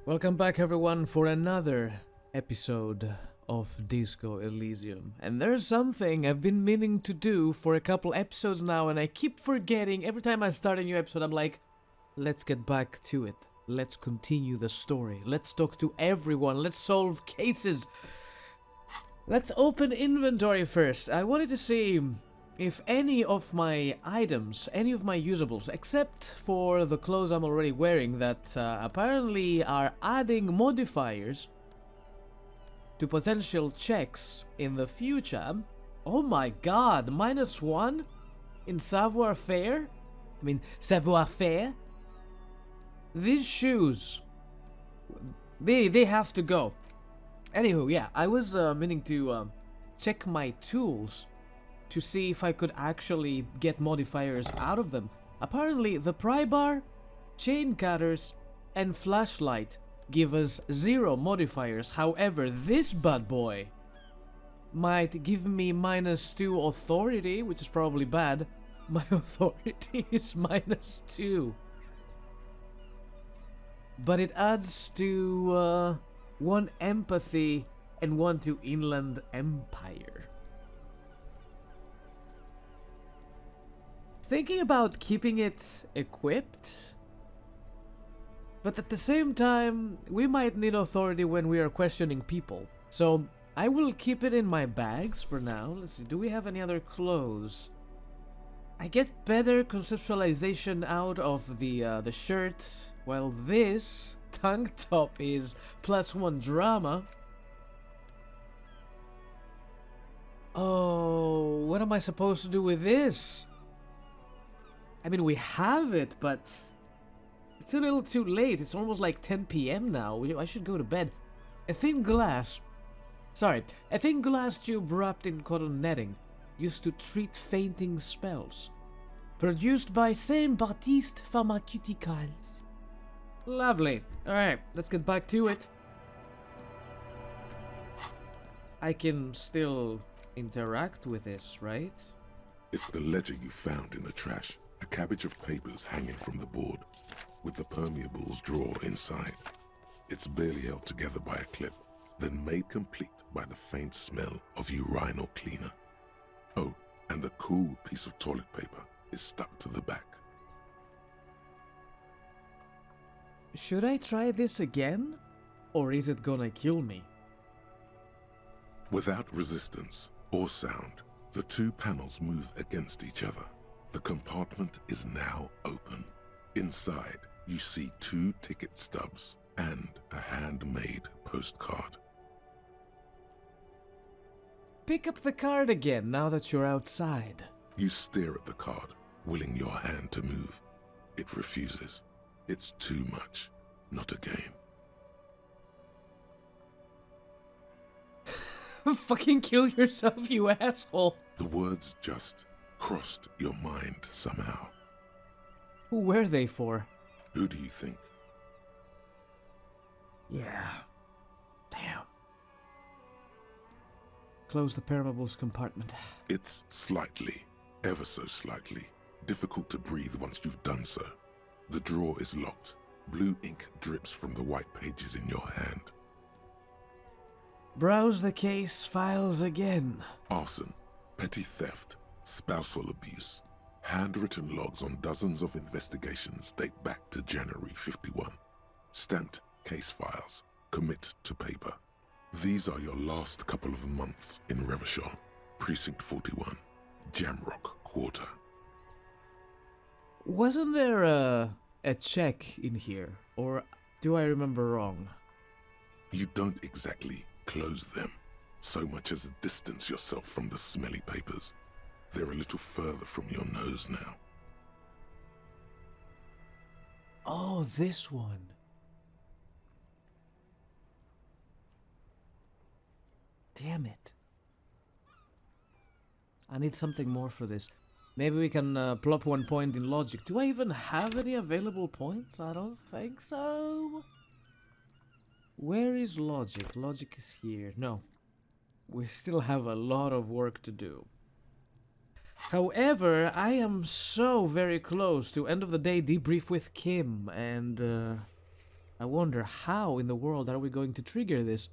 Welcome back everyone for another episode of Disco Elysium. And there's something I've been meaning to do for a couple episodes now and I keep forgetting. Every time I start a new episode I'm like, let's get back to it. Let's continue the story. Let's talk to everyone. Let's solve cases. Let's open inventory first. I wanted to see if any of my items, any of my usables, except for the clothes I'm already wearing that apparently are adding modifiers to potential checks in the future. Oh my god, -1 in savoir-faire? I mean, savoir-faire? These shoes, they have to go. Anywho, yeah, I was meaning to check my tools to see if I could actually get modifiers out of them. Apparently, the pry bar, chain cutters, and flashlight give us 0 modifiers. However, this bad boy might give me -2 authority, which is probably bad. My authority is -2. But it adds to 1 empathy and 1 to Inland Empire. Thinking about keeping it equipped, but at the same time, we might need authority when we are questioning people. So I will keep it in my bags for now. Let's see, do we have any other clothes? I get better conceptualization out of the shirt, while this tank top is +1 drama. Oh, what am I supposed to do with this? I mean, we have it, but it's a little too late. It's almost like 10 p.m. now. I should go to bed. A thin glass tube wrapped in cotton netting, used to treat fainting spells. Produced by Saint Baptiste Pharmaceuticals. Lovely. Alright, let's get back to it. I can still interact with this, right? It's the ledger you found in the trash. A cabbage of papers hanging from the board, with the permeables drawer inside. It's barely held together by a clip, then made complete by the faint smell of urinal cleaner. Oh, and the cool piece of toilet paper is stuck to the back. Should I try this again? Or is it gonna kill me? Without resistance or sound, the 2 panels move against each other. The compartment is now open. Inside, you see 2 ticket stubs and a handmade postcard. Pick up the card again now that you're outside. You stare at the card, willing your hand to move. It refuses. It's too much. Not a game. Fucking kill yourself, you asshole. The words just crossed your mind somehow. Who were they for? Who do you think? Yeah. Damn. Close the permeables compartment. It's slightly, ever so slightly, difficult to breathe once you've done so. The drawer is locked. Blue ink drips from the white pages in your hand. Browse the case files again. Arson, petty theft, spousal abuse. Handwritten logs on dozens of investigations date back to January 51. Stamped case files. Commit to paper. These are your last couple of months in Revachol, Precinct 41, Jamrock Quarter. Wasn't there a check in here? Or do I remember wrong? You don't exactly close them, so much as distance yourself from the smelly papers. They're a little further from your nose now. Oh, this one. Damn it. I need something more for this. Maybe we can plop 1 point in logic. Do I even have any available points? I don't think so. Where is logic? Logic is here. No. We still have a lot of work to do. However, I am so very close to end of the day debrief with Kim, and I wonder how in the world are we going to trigger this?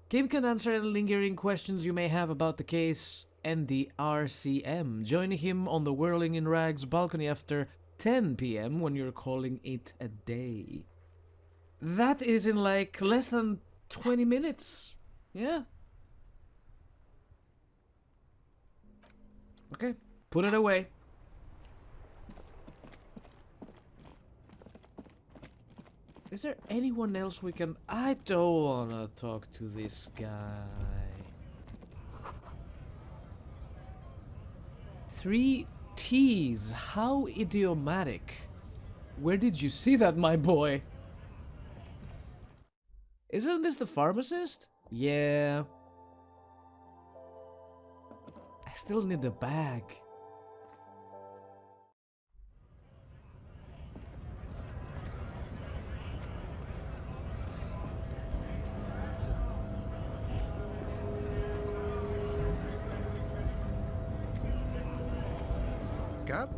Kim can answer any lingering questions you may have about the case and the RCM. Join him on the Whirling in Rags balcony after 10 p.m. when you're calling it a day. That is in like less than 20 minutes. Yeah. Okay, put it away. Is there anyone else we can... I don't wanna talk to this guy. 3 T's. How idiomatic. Where did you see that, my boy? Isn't this the pharmacist? Yeah. I still need the bag. Scab?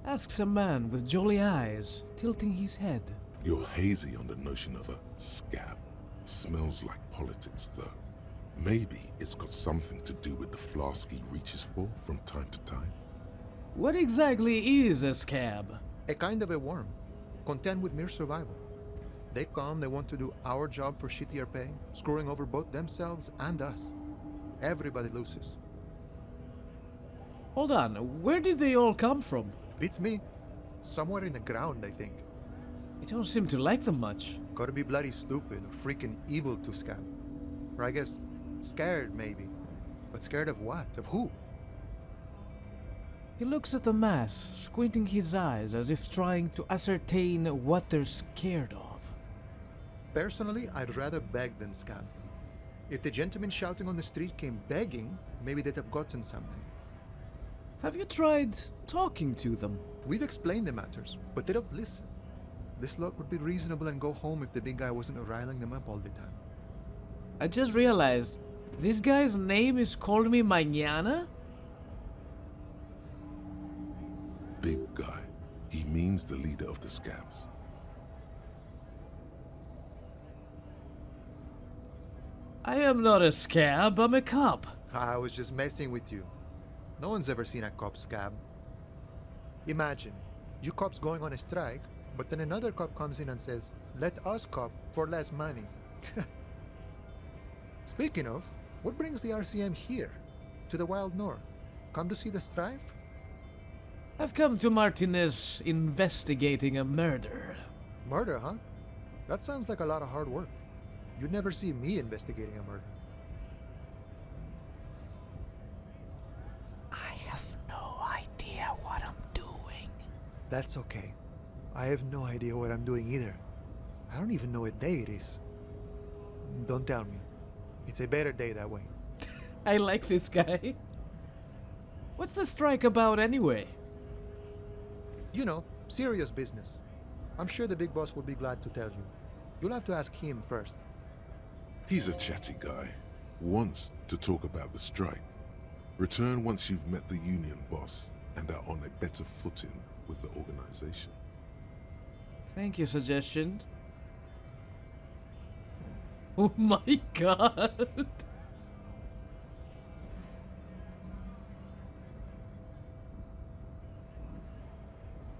Asks a man with jolly eyes, tilting his head. You're hazy on the notion of a scab. Smells like politics, though. Maybe it's got something to do with the flask he reaches for from time to time. What exactly is a scab? A kind of a worm, content with mere survival. They come, they want to do our job for shittier pay, screwing over both themselves and us. Everybody loses. Hold on, where did they all come from? Beats me. Somewhere in the ground, I think. You don't seem to like them much. Gotta be bloody stupid or freaking evil to Scab. Or I guess, scared maybe. But scared of what? Of who? He looks at the mass, squinting his eyes as if trying to ascertain what they're scared of. Personally, I'd rather beg than scab. If the gentleman shouting on the street came begging, maybe they'd have gotten something. Have you tried talking to them? We've explained the matters, but they don't listen. This lot would be reasonable and go home if the big guy wasn't riling them up all the time. I just realized, this guy's name is Call Me Mañana? Big guy. He means the leader of the scabs. I am not a scab, I'm a cop. I was just messing with you. No one's ever seen a cop scab. Imagine, you cops going on a strike, but then another cop comes in and says, "Let us cop for less money." Speaking of, what brings the RCM here? To the Wild North? Come to see the strife? I've come to Martinez investigating a murder. Murder, huh? That sounds like a lot of hard work. You'd never see me investigating a murder. I have no idea what I'm doing. That's okay. I have no idea what I'm doing either. I don't even know what day it is. Don't tell me. It's a better day that way. I like this guy. What's the strike about anyway? You know, serious business. I'm sure the big boss will be glad to tell you. You'll have to ask him first. He's a chatty guy. Wants to talk about the strike. Return once you've met the union boss and are on a better footing with the organization. Thank you, suggestion. Oh my god.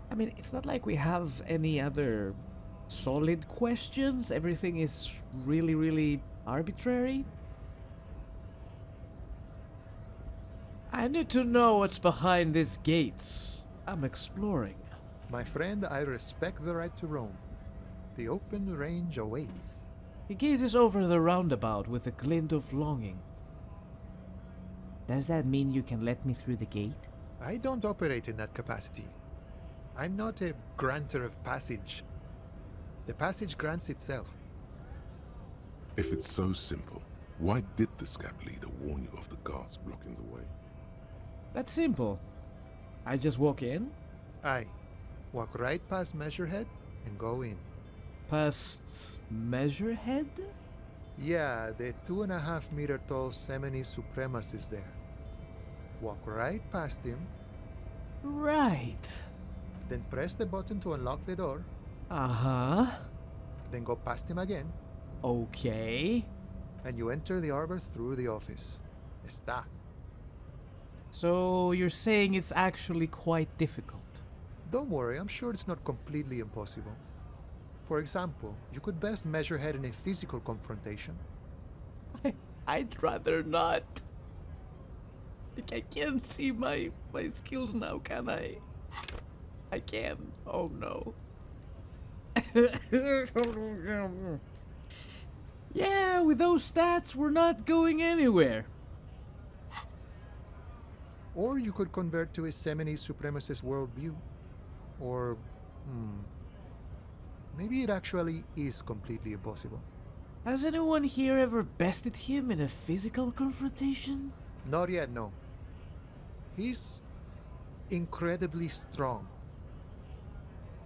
I mean, it's not like we have any other solid questions. Everything is really, really arbitrary. I need to know what's behind these gates. I'm exploring. My friend, I respect the right to roam. The open range awaits. He gazes over the roundabout with a glint of longing. Does that mean you can let me through the gate? I don't operate in that capacity. I'm not a granter of passage. The passage grants itself. If it's so simple, why did the scab leader warn you of the guards blocking the way? That's simple. I just walk in, Aye. Walk right past Measurehead and go in. past Measurehead? Yeah, the 2.5 meter tall Semini supremacist there. Walk right past him. Right. Then press the button to unlock the door. Uh-huh. Then go past him again. Okay. And you enter the arbor through the office. Está. So you're saying it's actually quite difficult. Don't worry, I'm sure it's not completely impossible. For example, you could best measure head in a physical confrontation. I'd rather not. Like, I can't see my skills now, can I? I can. Oh no. Yeah, with those stats, we're not going anywhere. Or you could convert to a Seminese supremacist worldview. Or, maybe it actually is completely impossible. Has anyone here ever bested him in a physical confrontation? Not yet, no. He's incredibly strong.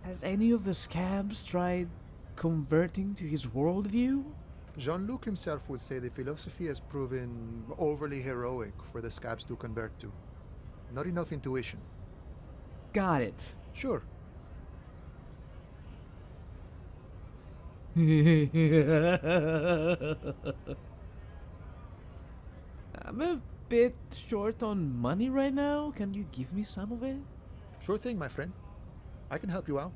Has any of the scabs tried converting to his worldview? Jean-Luc himself would say the philosophy has proven overly heroic for the scabs to convert to. Not enough intuition. Got it. Sure. I'm a bit short on money right now. Can you give me some of it? Sure thing, my friend. I can help you out.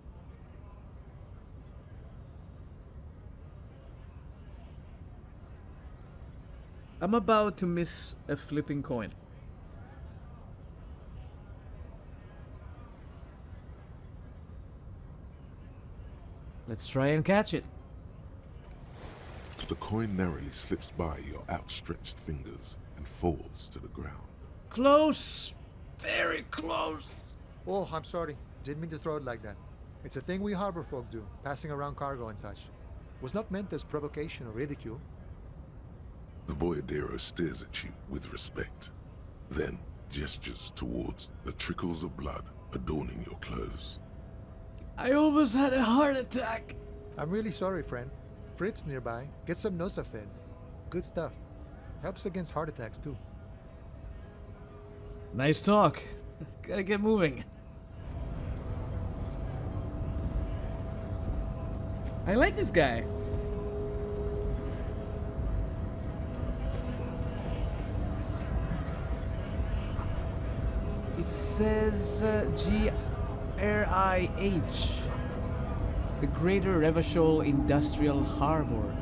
I'm about to miss a flipping coin. Let's try and catch it. The coin narrowly slips by your outstretched fingers and falls to the ground. Close! Very close! Oh, I'm sorry. Didn't mean to throw it like that. It's a thing we harbor folk do, passing around cargo and such. Was not meant as provocation or ridicule. The boyadero stares at you with respect, then gestures towards the trickles of blood adorning your clothes. I almost had a heart attack. I'm really sorry, friend. Fritz nearby. Get some Nosafed. Good stuff. Helps against heart attacks, too. Nice talk. Gotta get moving. I like this guy. It says GRIH. The Greater Revachol Industrial Harbor.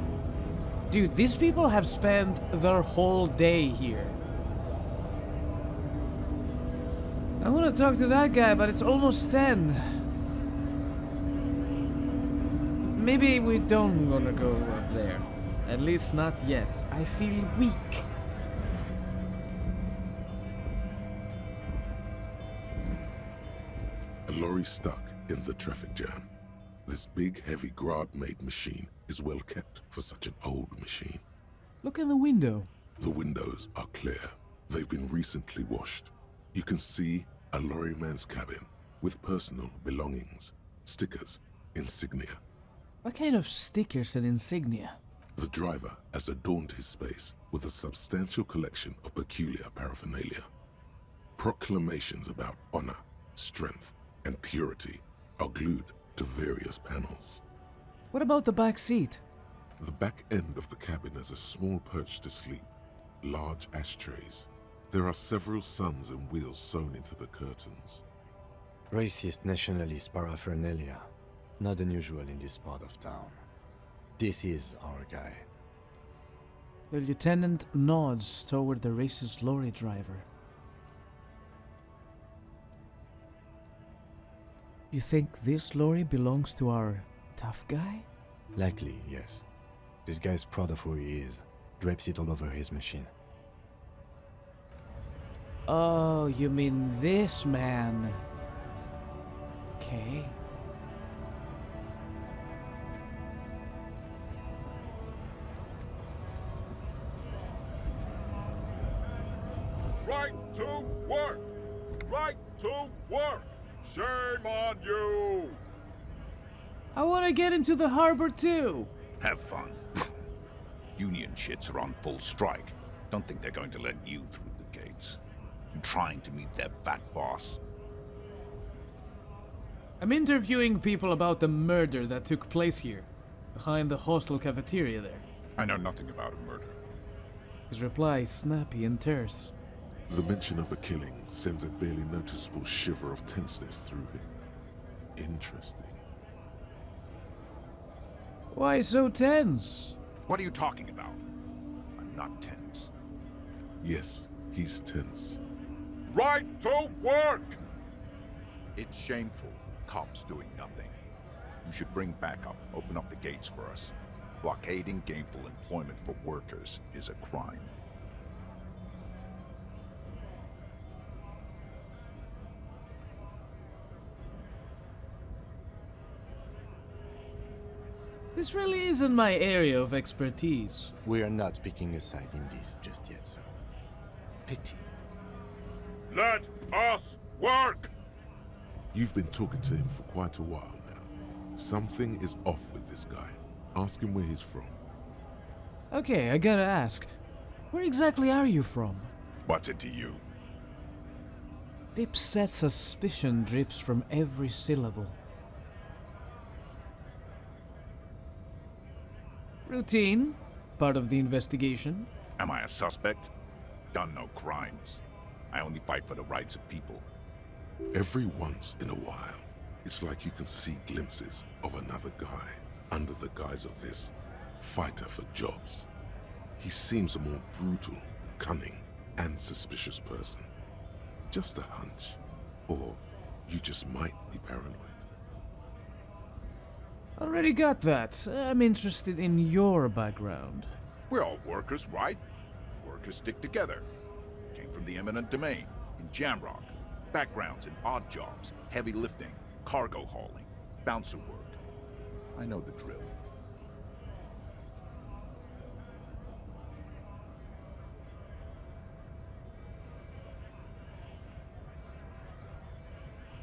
Dude, these people have spent their whole day here. I want to talk to that guy, but it's almost 10. Maybe we don't want to go up there. At least not yet. I feel weak. A lorry stuck in the traffic jam. This big, heavy Grad-made machine is well kept for such an old machine. Look in the window. The windows are clear. They've been recently washed. You can see a lorryman's cabin with personal belongings, stickers, insignia. What kind of stickers and insignia? The driver has adorned his space with a substantial collection of peculiar paraphernalia. Proclamations about honor, strength, and purity are glued to various panels. What about the back seat? The back end of the cabin has a small perch to sleep, large ashtrays. There are several suns and wheels sewn into the curtains. Racist nationalist paraphernalia. Not unusual in this part of town. This is our guy. The lieutenant nods toward the racist lorry driver. You think this lorry belongs to our tough guy? Likely, yes. This guy's proud of who he is. Drapes it all over his machine. Oh, you mean this man? Okay. Right to work! Right to work! Shame on you! I want to get into the harbor too. Have fun. Union shits are on full strike. Don't think they're going to let you through the gates. I'm trying to meet their fat boss. I'm interviewing people about the murder that took place here, behind the hostel cafeteria there. I know nothing about a murder. His reply is snappy and terse. The mention of a killing sends a barely noticeable shiver of tenseness through him. Interesting. Why so tense? What are you talking about? I'm not tense. Yes, he's tense. Right to work! It's shameful. Cops doing nothing. You should bring backup. Open up the gates for us. Blockading gainful employment for workers is a crime. This really isn't my area of expertise. We are not picking a side in this just yet, sir. Pity. Let us work! You've been talking to him for quite a while now. Something is off with this guy. Ask him where he's from. Okay, I gotta ask. Where exactly are you from? What's it to you? Deep-set suspicion drips from every syllable. Routine, part of the investigation. Am I a suspect? Done no crimes. I only fight for the rights of people. Every once in a while, it's like you can see glimpses of another guy under the guise of this fighter for jobs. He seems a more brutal, cunning, and suspicious person. Just a hunch. Or you just might be paranoid. Already got that. I'm interested in your background. We're all workers, right? Workers stick together. Came from the eminent domain, in Jamrock. Backgrounds in odd jobs, heavy lifting, cargo hauling, bouncer work. I know the drill.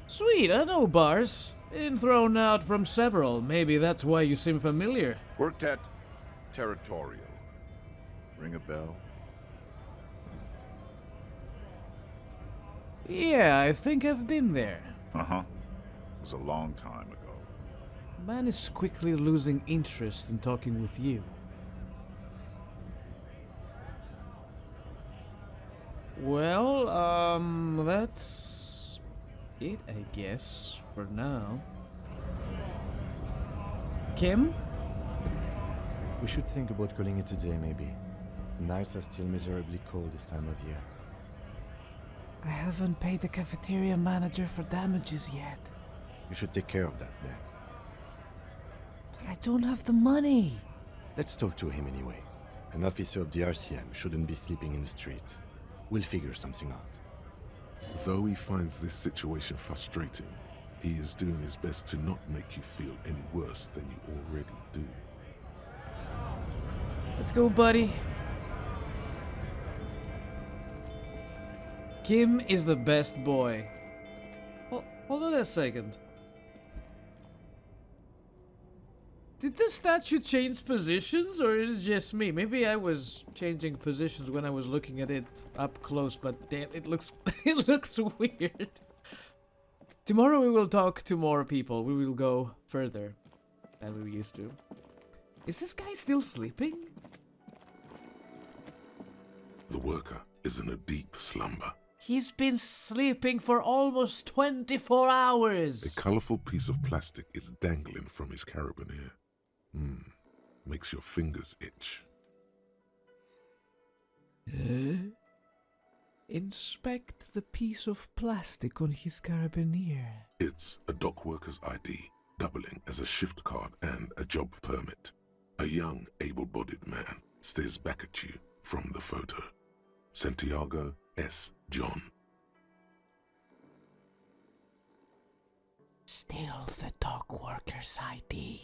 Sweet, I know bars. Been thrown out from several. Maybe that's why you seem familiar. Worked at Territorial. Ring a bell? Yeah, I think I've been there. Uh-huh. It was a long time ago. Man is quickly losing interest in talking with you. Well, that's it, I guess, for now. Kim? We should think about calling it a day, maybe. The nights are still miserably cold this time of year. I haven't paid the cafeteria manager for damages yet. You should take care of that, then. But I don't have the money. Let's talk to him anyway. An officer of the RCM shouldn't be sleeping in the streets. We'll figure something out. Though he finds this situation frustrating, he is doing his best to not make you feel any worse than you already do. Let's go, buddy. Kim is the best boy. Hold on a second. Did the statue change positions, or is it just me? Maybe I was changing positions when I was looking at it up close, but damn, it looks it looks weird. Tomorrow we will talk to more people. We will go further than we used to. Is this guy still sleeping? The worker is in a deep slumber. He's been sleeping for almost 24 hours. A colorful piece of plastic is dangling from his carabiner. Makes your fingers itch. Inspect the piece of plastic on his carabiner. It's a dock worker's ID, doubling as a shift card and a job permit. A young, able-bodied man stares back at you from the photo. Santiago S. John. Still the dock worker's ID.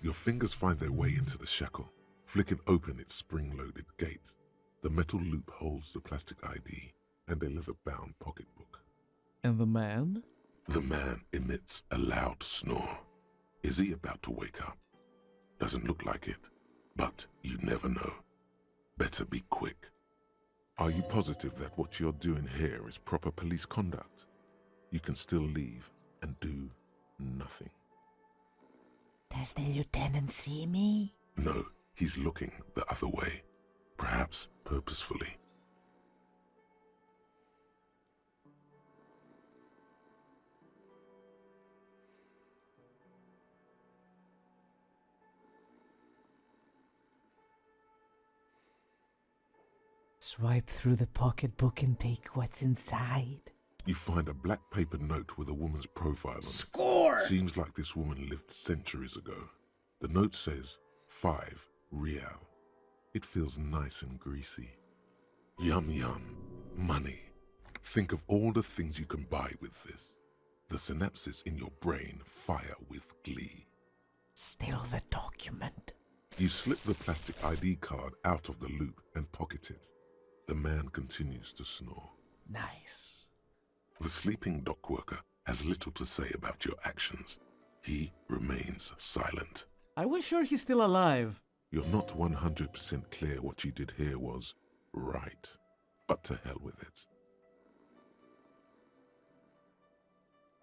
Your fingers find their way into the shackle, flicking open its spring-loaded gate. The metal loop holds the plastic ID and a leather-bound pocketbook. And the man? The man emits a loud snore. Is he about to wake up? Doesn't look like it, but you never know. Better be quick. Are you positive that what you're doing here is proper police conduct? You can still leave Does the lieutenant see me? No, he's looking the other way. Perhaps purposefully. Swipe through the pocketbook and take what's inside. You find a black paper note with a woman's profile on it. Score! Seems like this woman lived centuries ago. The note says 5 real. It feels nice and greasy. Yum yum. Money. Think of all the things you can buy with this. The synapses in your brain fire with glee. Still the document. You slip the plastic ID card out of the loop and pocket it. The man continues to snore. Nice. The sleeping dock worker has little to say about your actions. He remains silent. I was sure he's still alive. You're not 100% clear what you did here was right. But to hell with it.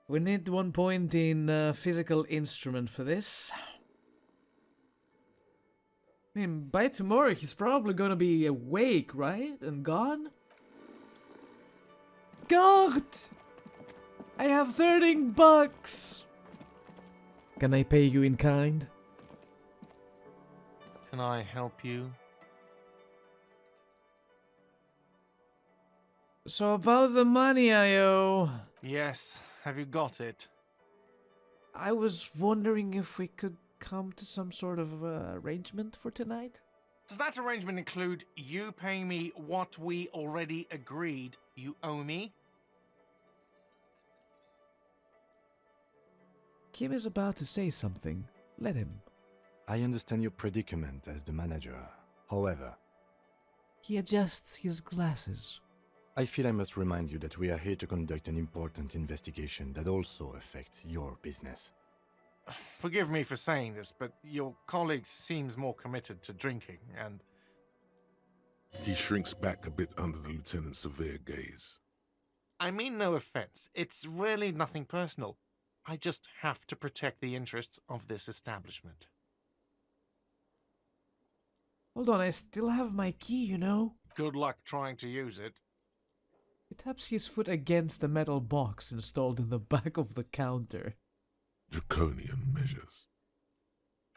We need 1 point in physical instrument for this. I mean, by tomorrow he's probably gonna be awake, right? And gone? God! I have 13 bucks! Can I pay you in kind? Can I help you? So about the money I owe, Yes, have you got it? I was wondering if we could come to some sort of arrangement for tonight? Does that arrangement include you paying me what we already agreed you owe me? Kim is about to say something. Let him. I understand your predicament as the manager. However, He adjusts his glasses. I feel I must remind you that we are here to conduct an important investigation that also affects your business. Forgive me for saying this, but your colleague seems more committed to drinking, and He shrinks back a bit under the lieutenant's severe gaze. I mean no offense. It's really nothing personal. I just have to protect the interests of this establishment. Hold on, I still have my key, you know? Good luck trying to use it. He taps his foot against the metal box installed in the back of the counter. Draconian measures.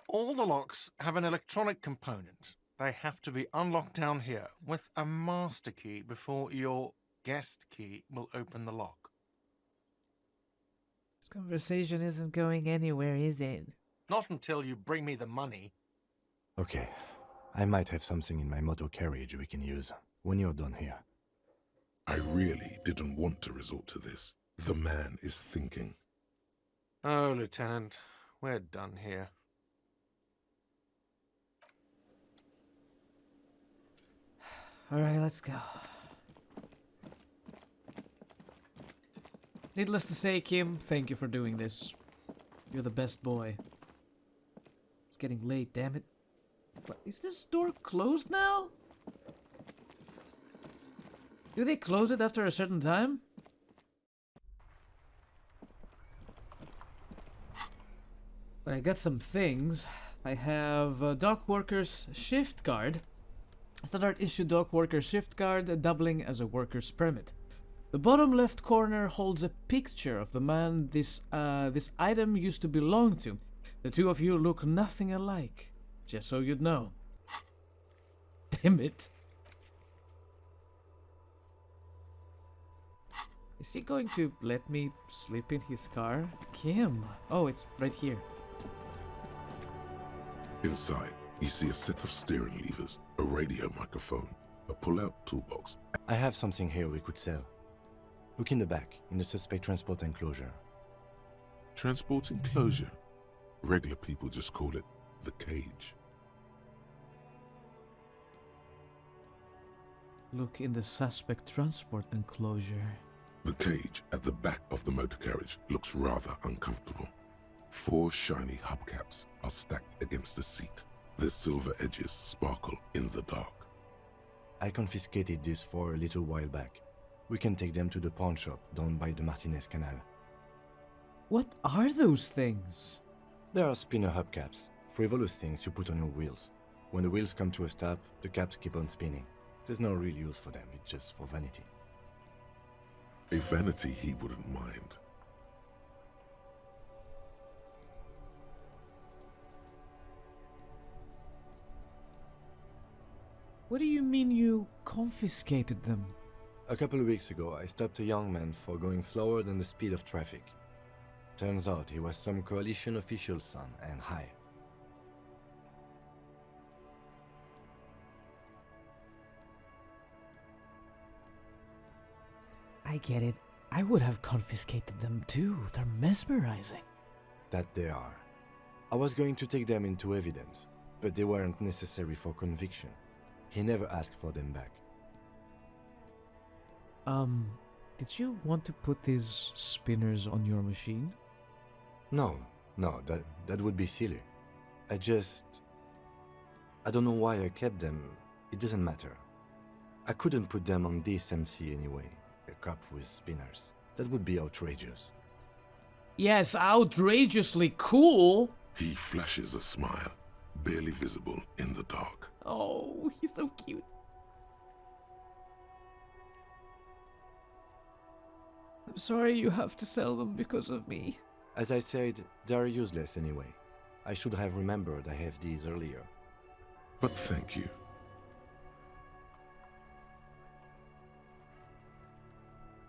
All the locks have an electronic component. They have to be unlocked down here with a master key before your guest key will open the lock. This conversation isn't going anywhere, is it? Not until you bring me the money. Okay, I might have something in my motor carriage we can use when you're done here. I really didn't want to resort to this. The man is thinking. Oh, Lieutenant, we're done here. Alright, let's go. Needless to say, Kim, thank you for doing this. You're the best boy. It's getting late, damn it. What, is this door closed now? Do they close it after a certain time? But I got some things. I have a dock worker's shift card. Standard issue dock worker shift card, doubling as a worker's permit. The bottom left corner holds a picture of the man this item used to belong to. The two of you look nothing alike, just so you'd know. Damn it. Is he going to let me sleep in his car? Kim. Oh, it's right here. Inside, you see a set of steering levers, a radio microphone, a pull-out toolbox. I have something here we could sell. Look in the back, in the suspect transport enclosure. Transport enclosure. Regular people just call it the cage. Look in the suspect transport enclosure. The cage at the back of the motor carriage looks rather uncomfortable. 4 shiny hubcaps are stacked against the seat. Their silver edges sparkle in the dark. I confiscated this for a little while back. We can take them to the pawn shop down by the Martinez Canal. What are those things? There are spinner hubcaps, frivolous things you put on your wheels. When the wheels come to a stop, the caps keep on spinning. There's no real use for them, it's just for vanity. A vanity he wouldn't mind. What do you mean you confiscated them? A couple of weeks ago, I stopped a young man for going slower than the speed of traffic. Turns out he was some coalition official's son and high. I get it. I would have confiscated them too. They're mesmerizing. That they are. I was going to take them into evidence, but they weren't necessary for conviction. He never asked for them back. Did you want to put these spinners on your machine? No, that would be silly. I don't know why I kept them. It doesn't matter. I couldn't put them on this MC anyway. A cup with spinners. That would be outrageous. Yes, outrageously cool! He flashes a smile, barely visible in the dark. Oh, he's so cute. I'm sorry you have to sell them because of me. As I said, they are useless anyway. I should have remembered I have these earlier. But thank you.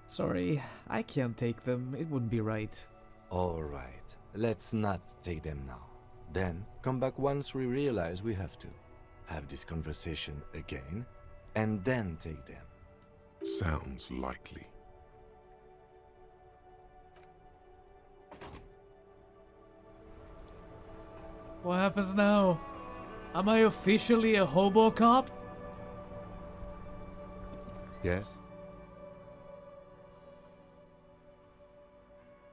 Sorry, I can't take them. It wouldn't be right. Alright, let's not take them now. Then, come back once we realize we have to. Have this conversation again, and then take them. Sounds likely. What happens now? Am I officially a hobo cop? Yes?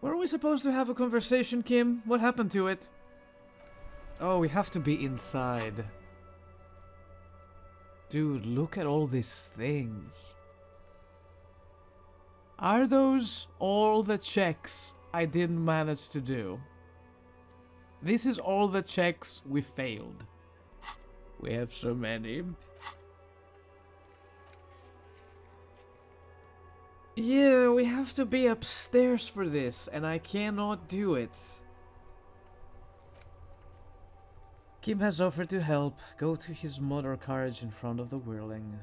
Were we supposed to have a conversation, Kim? What happened to it? Oh, we have to be inside. Dude, look at all these things. Are those all the checks I didn't manage to do? This is all the checks we failed. We have so many. Yeah, we have to be upstairs for this, and I cannot do it. Kim has offered to help. Go to his motor carriage in front of the whirling.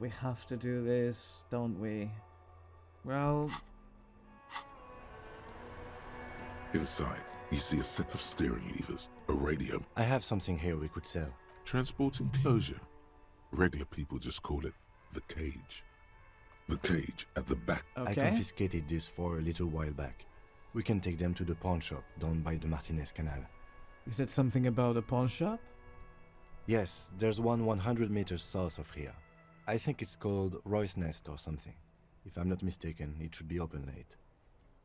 We have to do this, don't we? Well... Inside, you see a set of steering levers, a radio, I have something here we could sell. transport enclosure. Regular people just call it the cage. The cage at the back. I Okay. confiscated this for a little while back. We can take them to the pawn shop down by the Martinez Canal. Is that something about a pawn shop? Yes, there's one 100 meters south of here. I think it's called Roy's Nest or something. If I'm not mistaken, it should be open late.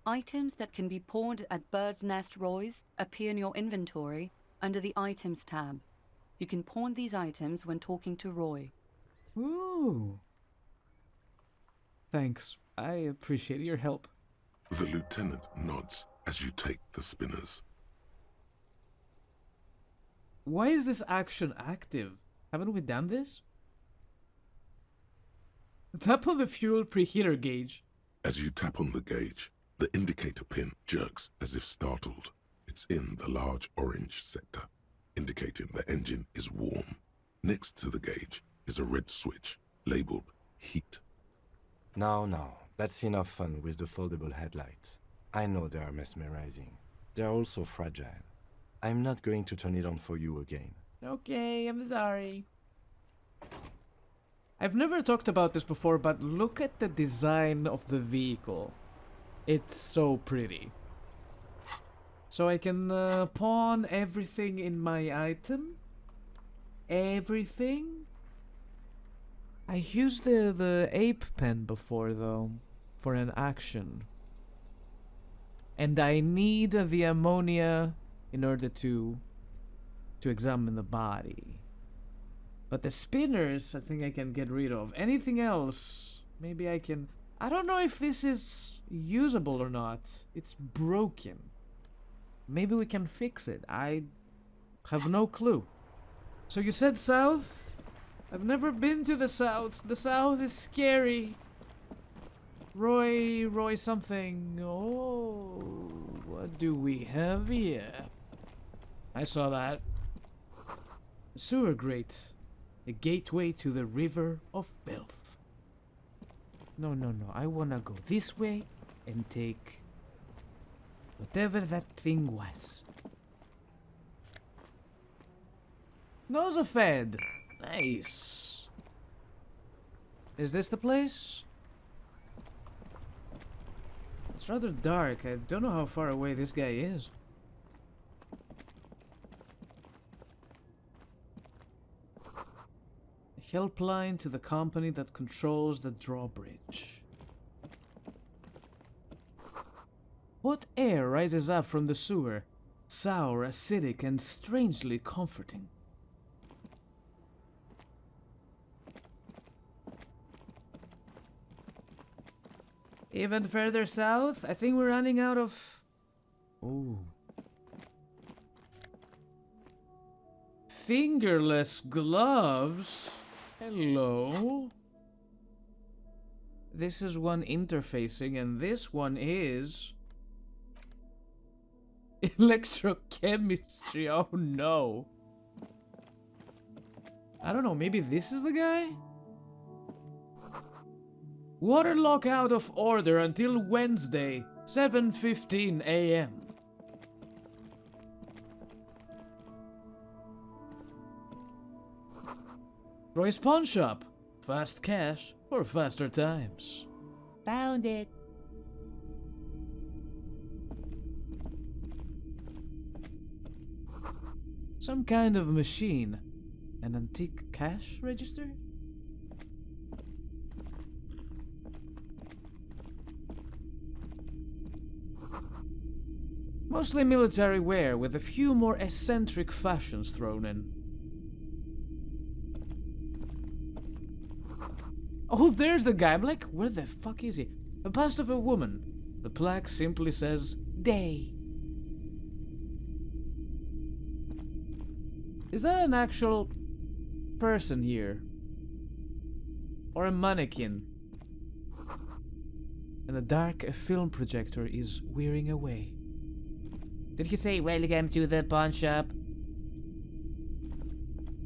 Items that can be pawned at Bird's Nest Roy's appear in your inventory under the Items tab. You can pawn these items when talking to Roy. Ooh. Thanks. I appreciate your help. The lieutenant nods as you take the spinners. Why is this action active? Haven't we done this? Tap on the fuel preheater gauge. As you tap on the gauge, the indicator pin jerks as if startled. It's in the large orange sector, indicating the engine is warm. Next to the gauge is a red switch labeled heat. Now, that's enough fun with the foldable headlights. I know they are mesmerizing. They're also fragile. I'm not going to turn it on for you again. Okay, I'm sorry. I've never talked about this before, but look at the design of the vehicle. It's so pretty. So I can pawn everything in my item? Everything? I used the ape pen before though, for an action. And I need the ammonia in order to examine the body. But the spinners, I think I can get rid of. Anything else, maybe I can... I don't know if this is usable or not. It's broken. maybe we can fix it. I have no clue. So you said south? I've never been to the south. The south is scary. Roy something. Oh, what do we have here? I saw that. A sewer grate. A gateway to the river of filth. No. I wanna go this way and take whatever that thing was. Nosafed. Nice. Is this the place? It's rather dark. I don't know how far away this guy is. A helpline to the company that controls the drawbridge. Hot air rises up from the sewer, sour, acidic, and strangely comforting. Even further south, I think we're running out of... Oh. Fingerless gloves? Hello? This is one interfacing, and this one is... electrochemistry, oh no. I don't know, maybe this is the guy? Water lock out of order until Wednesday, 7:15 a.m. Roy's Pawn Shop. Fast cash for faster times. Found it. Some kind of machine. An antique cash register? Mostly military wear with a few more eccentric fashions thrown in. Oh, there's the guy. I'm like, where the fuck is he? A bust of a woman. The plaque simply says, Day. Is that an actual person here? Or a mannequin? In the dark, a film projector is wearing away. Did he say welcome to the pawn shop?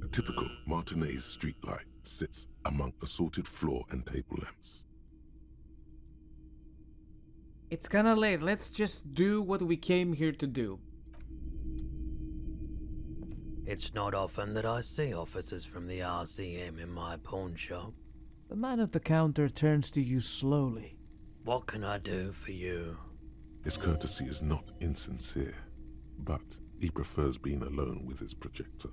A typical Martinez streetlight sits among assorted floor and table lamps. It's kinda late. Let's just do what we came here to do. It's not often that I see officers from the RCM in my pawn shop. The man at the counter turns to you slowly. What can I do for you? His courtesy is not insincere, but he prefers being alone with his projector,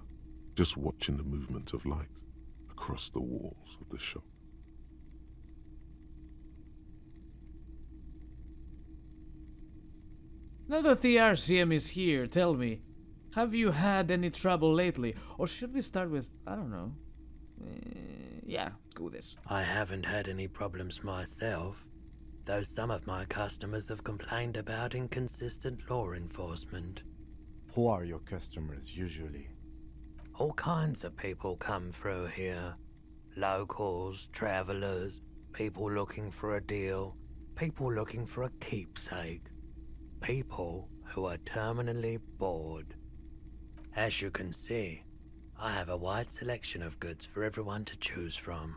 just watching the movement of light across the walls of the shop. Now that the RCM is here, tell me, have you had any trouble lately? Or should we start with, I don't know. Yeah, let's go with this. I haven't had any problems myself, though some of my customers have complained about inconsistent law enforcement. Who are your customers usually? All kinds of people come through here. Locals, travelers, people looking for a deal, people looking for a keepsake, people who are terminally bored. As you can see, I have a wide selection of goods for everyone to choose from.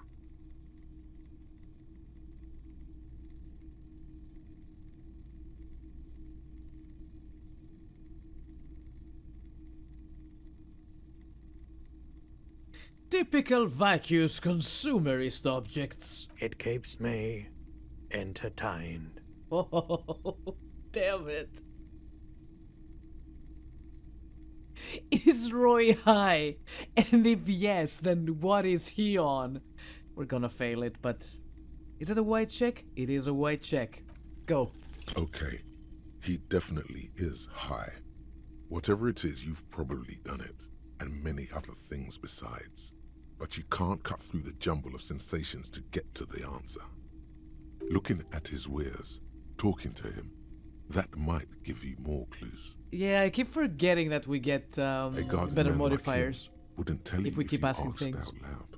Typical vacuous consumerist objects. It keeps me entertained. Oh, damn it. Is Roy high? And if yes, then what is he on? We're gonna fail it, but... Is it a white check? It is a white check. Go. Okay, he definitely is high. Whatever it is, you've probably done it, and many other things besides. But you can't cut through the jumble of sensations to get to the answer. Looking at his wares, talking to him, that might give you more clues. Yeah, I keep forgetting that we get A guardian better man like modifiers. him wouldn't tell you if we keep you asking asked things. out loud.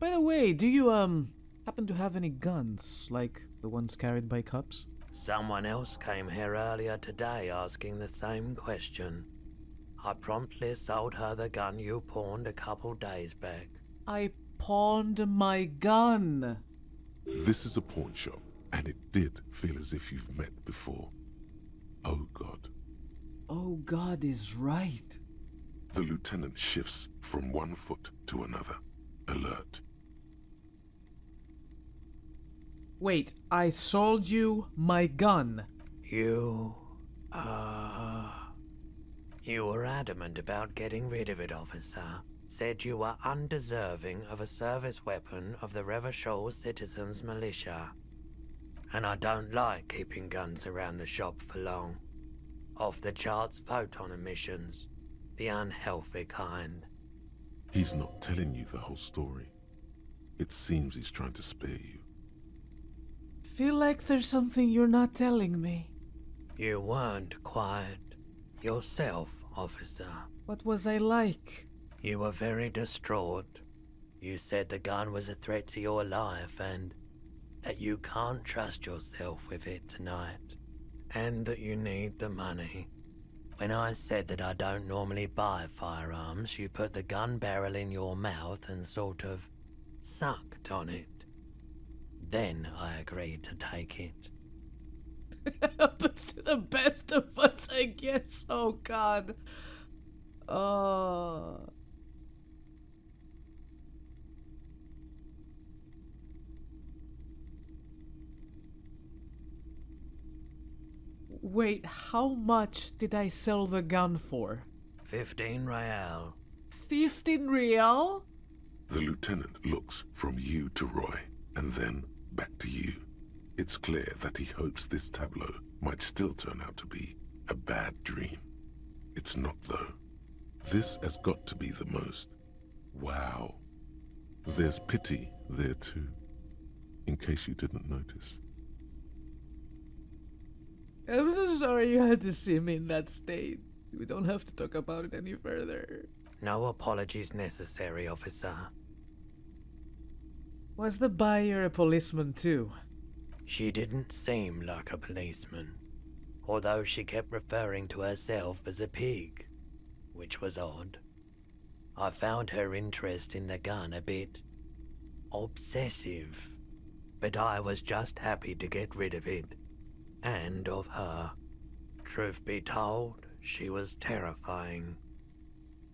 By the way, do you happen to have any guns like the ones carried by cops? Someone else came here earlier today asking the same question. I promptly sold her the gun you pawned a couple days back. I pawned my gun. This is a pawn shop, and it did feel as if you've met before. Oh God. Oh God is right. The lieutenant shifts from one foot to another, alert. Wait, I sold you my gun. You were adamant about getting rid of it, officer. Said you were undeserving of a service weapon of the Revachol Citizens Militia. And I don't like keeping guns around the shop for long. Off the charts photon emissions. The unhealthy kind. He's not telling you the whole story. It seems he's trying to spare you. Feel like there's something you're not telling me. You weren't quiet yourself, officer. What was I like? You were very distraught. You said the gun was a threat to your life and that you can't trust yourself with it tonight. And that you need the money. When I said that I don't normally buy firearms, you put the gun barrel in your mouth and sort of sucked on it. Then I agreed to take it. Happens to the best of us, I guess. Oh God. Oh. Wait, how much did I sell the gun for? 15 real. 15 real? The lieutenant looks from you to Roy, and then back to you. It's clear that he hopes this tableau might still turn out to be a bad dream. It's not, though. This has got to be the most. Wow. There's pity there, too, in case you didn't notice. I'm so sorry you had to see me in that state. We don't have to talk about it any further. No apologies necessary, officer. Was the buyer a policeman too? She didn't seem like a policeman, although she kept referring to herself as a pig, which was odd. I found her interest in the gun a bit obsessive, but I was just happy to get rid of it, and of her. Truth be told, she was terrifying.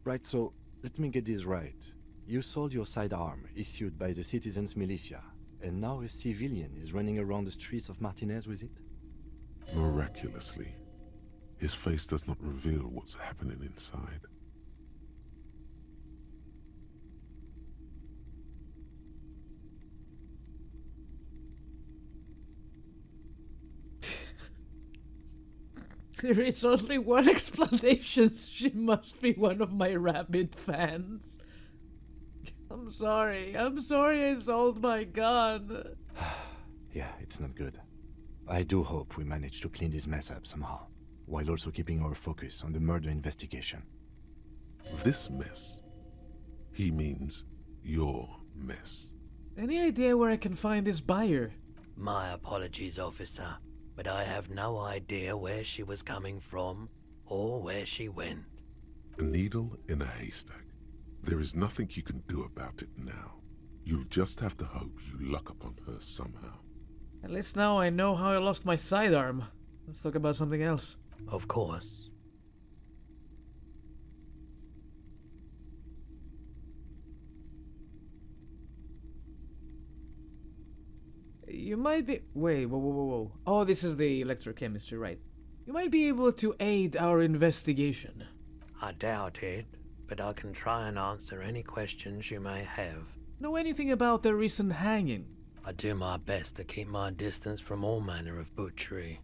Right, so let me get this right. You sold your sidearm, issued by the Citizens Militia, and now a civilian is running around the streets of Martinez with it? Miraculously, his face does not reveal what's happening inside. There is only one explanation. She must be one of my rabid fans. I'm sorry I sold my gun. Yeah, it's not good. I do hope we manage to clean this mess up somehow, while also keeping our focus on the murder investigation. This mess, he means your mess. Any idea where I can find this buyer? My apologies, officer, but I have no idea where she was coming from or where she went. A needle in a haystack. There is nothing you can do about it now. You'll just have to hope you luck upon her somehow. At least now I know how I lost my sidearm. Let's talk about something else. Of course. You might be... Wait, whoa. Oh, this is the electrochemistry, right. You might be able to aid our investigation. I doubt it, but I can try and answer any questions you may have. Know anything about the recent hanging? I do my best to keep my distance from all manner of butchery.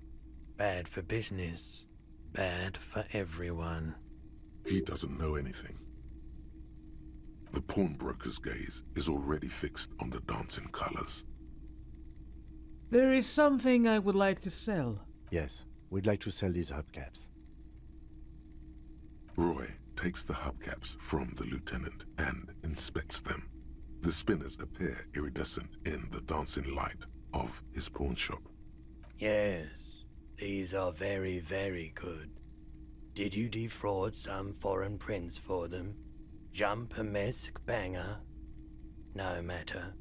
Bad for business. Bad for everyone. He doesn't know anything. The pawnbroker's gaze is already fixed on the dancing colors. There is something I would like to sell. Yes, we'd like to sell these hubcaps. Roy takes the hubcaps from the lieutenant and inspects them. The spinners appear iridescent in the dancing light of his pawn shop. Yes, these are very, very good. Did you defraud some foreign prince for them? Jump a mesk banger? No matter.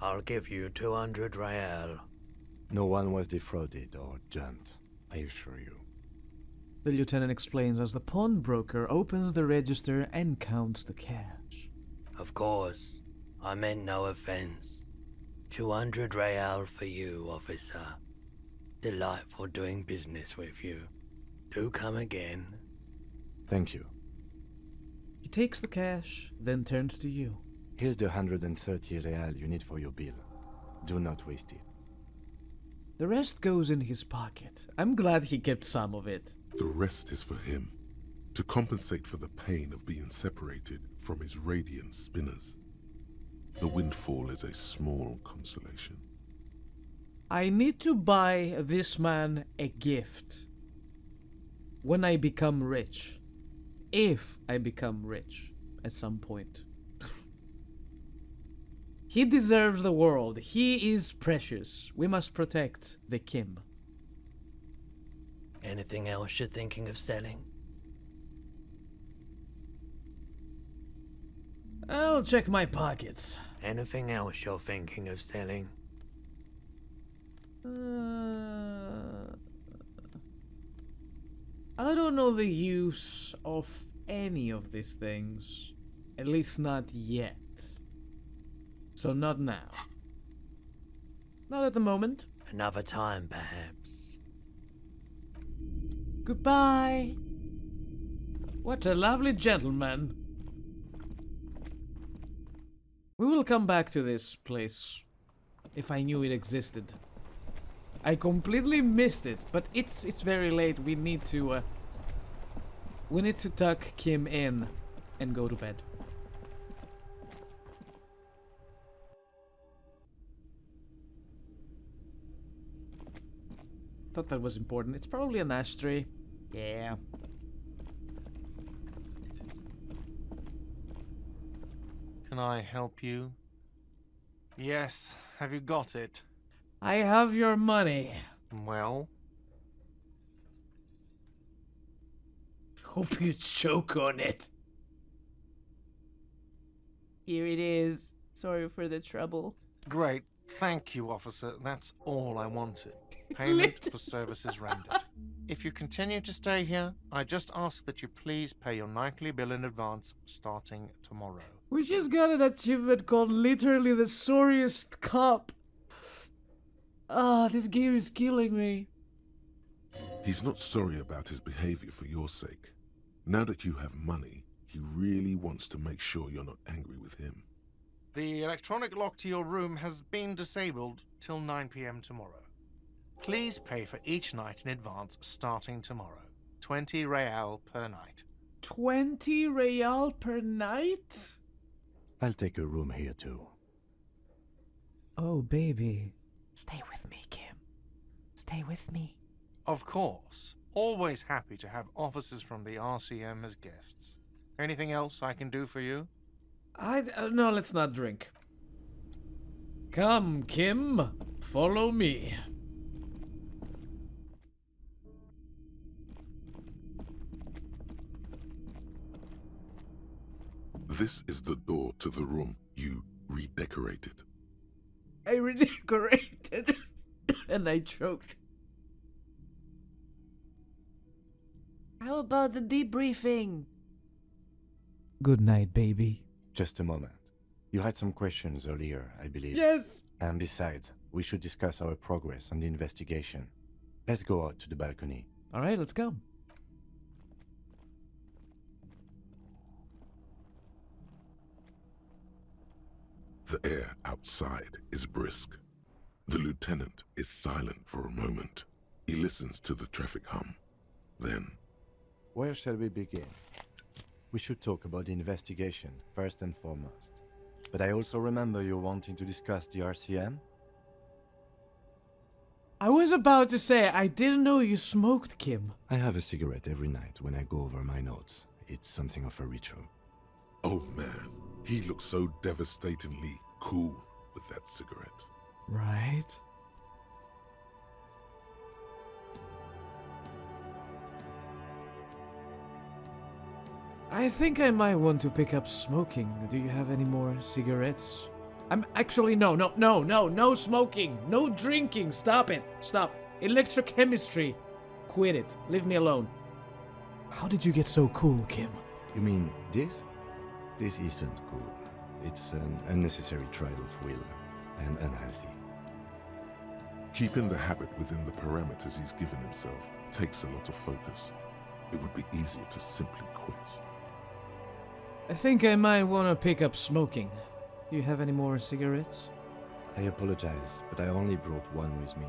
I'll give you 200 real. No one was defrauded or jumped, I assure you. The lieutenant explains as the pawnbroker opens the register and counts the cash. Of course, I meant no offense. 200 real for you, officer. Delightful doing business with you. Do come again. Thank you. He takes the cash, then turns to you. Here's the 130 real you need for your bill. Do not waste it. The rest goes in his pocket. I'm glad he kept some of it. The rest is for him, to compensate for the pain of being separated from his radiant spinners. The windfall is a small consolation. I need to buy this man a gift. When I become rich. If I become rich at some point. He deserves the world. He is precious. We must protect the Kim. Anything else you're thinking of selling? I'll check my pockets. Anything else you're thinking of selling? I don't know the use of any of these things. At least not yet. So not now. Not at the moment. Another time, perhaps. Goodbye. What a lovely gentleman. We will come back to this place. If I knew it existed. I completely missed it, but it's very late. We need to tuck Kim in and go to bed. Thought that was important. It's probably an ashtray. Yeah. Can I help you? Yes, have you got it? I have your money. Well? Hope you choke on it. Here it is. Sorry for the trouble. Great. Thank you, officer. That's all I wanted. Payment for services rendered. If you continue to stay here, I just ask that you please pay your nightly bill in advance starting tomorrow. We just got an achievement called literally the sorriest cop. This game is killing me. He's not sorry about his behavior for your sake. Now that you have money, he really wants to make sure you're not angry with him. The electronic lock to your room has been disabled till 9 p.m. tomorrow. Please pay for each night in advance starting tomorrow. 20 real per night. 20 real per night? I'll take a room here too. Oh, baby. Stay with me, Kim. Stay with me. Of course. Always happy to have officers from the RCM as guests. Anything else I can do for you? No, let's not drink. Come, Kim. Follow me. This is the door to the room you redecorated. I redecorated and I choked. How about the debriefing? Good night, baby. Just a moment. You had some questions earlier, I believe. Yes! And besides, we should discuss our progress on the investigation. Let's go out to the balcony. Alright, let's go. The air outside is brisk. The lieutenant is silent for a moment. He listens to the traffic hum. Then, Where shall we begin? We should talk about the investigation, first and foremost. But I also remember you wanting to discuss the RCM? I was about to say, I didn't know you smoked, Kim. I have a cigarette every night when I go over my notes. It's something of a ritual. Oh man, he looks so devastatingly cool with that cigarette. Right? I think I might want to pick up smoking. Do you have any more cigarettes? I'm actually no smoking, no drinking. Stop it. Stop. Electrochemistry. Quit it. Leave me alone. How did you get so cool, Kim? You mean this? This isn't cool. It's an unnecessary trial of will and unhealthy. Keeping the habit within the parameters he's given himself takes a lot of focus. It would be easier to simply quit. I think I might want to pick up smoking. Do you have any more cigarettes? I apologize, but I only brought one with me.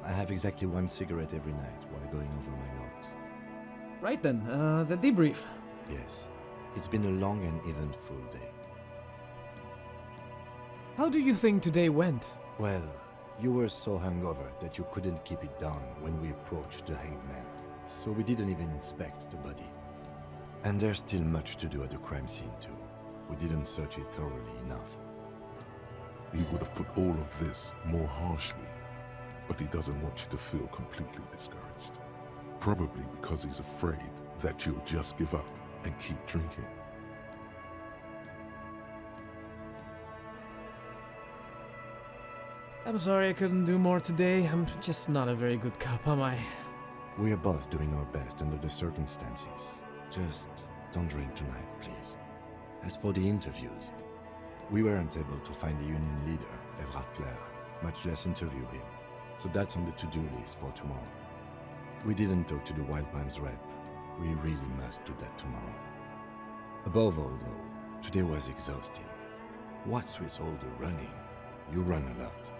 I have exactly one cigarette every night while going over my notes. Right then, the debrief. Yes, it's been a long and eventful day. How do you think today went? Well, you were so hungover that you couldn't keep it down when we approached the hanged man, so we didn't even inspect the body. And there's still much to do at the crime scene too. We didn't search it thoroughly enough. He would have put all of this more harshly, but he doesn't want you to feel completely discouraged. Probably because he's afraid that you'll just give up and keep drinking. I'm sorry I couldn't do more today. I'm just not a very good cop, am I? We're both doing our best under the circumstances. Just don't drink tonight, please. As for the interviews, we weren't able to find the union leader, Revachol, much less interview him, so that's on the to-do list for tomorrow. We didn't talk to the Wild Pines rep. We really must do that tomorrow. Above all, though, today was exhausting. What's with all the running? You run a lot.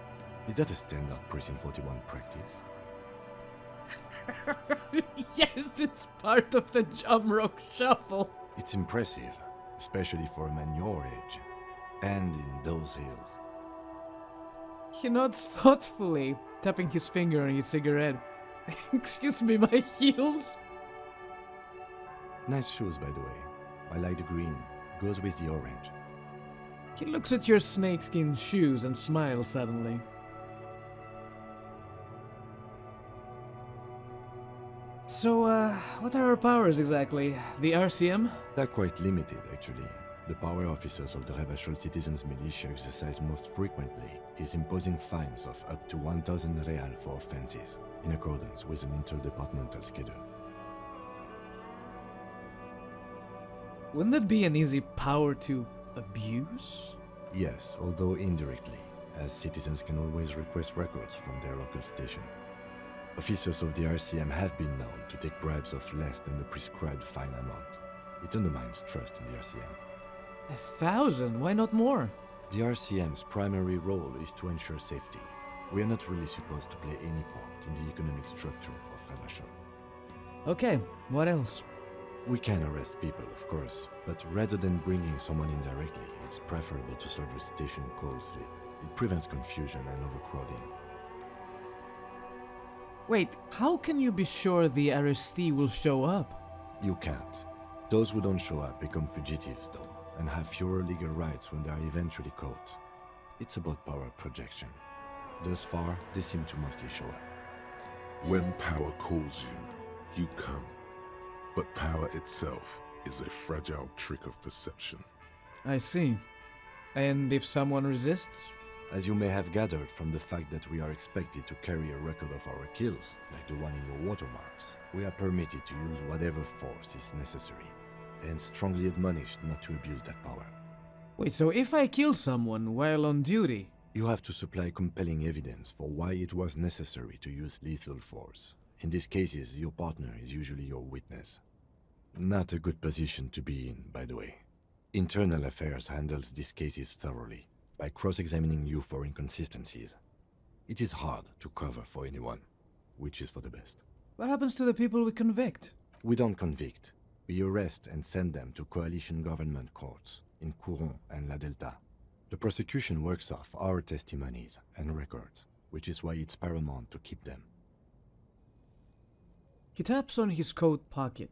Is that a standard Precinct 41 practice? Yes, it's part of the Jamrock Shuffle. It's impressive, especially for a man your age, and in those hills. He nods thoughtfully, tapping his finger on his cigarette. Excuse me, my heels? Nice shoes, by the way. I like the green. Goes with the orange. He looks at your snakeskin shoes and smiles suddenly. So, what are our powers exactly? The RCM? They're quite limited, actually. The power officers of the Revachol Citizens Militia exercise most frequently is imposing fines of up to 1,000 real for offenses, in accordance with an interdepartmental schedule. Wouldn't that be an easy power to abuse? Yes, although indirectly, as citizens can always request records from their local station. Officers of the RCM have been known to take bribes of less than the prescribed fine amount. It undermines trust in the RCM. 1,000? Why not more? The RCM's primary role is to ensure safety. We are not really supposed to play any part in the economic structure of Revachol. Okay, what else? We can arrest people, of course, but rather than bringing someone in directly, it's preferable to serve a station call slip. It prevents confusion and overcrowding. Wait, how can you be sure the arrestee will show up? You can't. Those who don't show up become fugitives, though, and have fewer legal rights when they are eventually caught. It's about power projection. Thus far, they seem to mostly show up. When power calls you, you come. But power itself is a fragile trick of perception. I see. And if someone resists? As you may have gathered from the fact that we are expected to carry a record of our kills, like the one in your watermarks, we are permitted to use whatever force is necessary, and strongly admonished not to abuse that power. Wait, so if I kill someone while on duty? You have to supply compelling evidence for why it was necessary to use lethal force. In these cases, your partner is usually your witness. Not a good position to be in, by the way. Internal Affairs handles these cases thoroughly, by cross-examining you for inconsistencies. It is hard to cover for anyone, which is for the best. What happens to the people we convict? We don't convict. We arrest and send them to coalition government courts in Couron and La Delta. The prosecution works off our testimonies and records, which is why it's paramount to keep them. He taps on his coat pocket,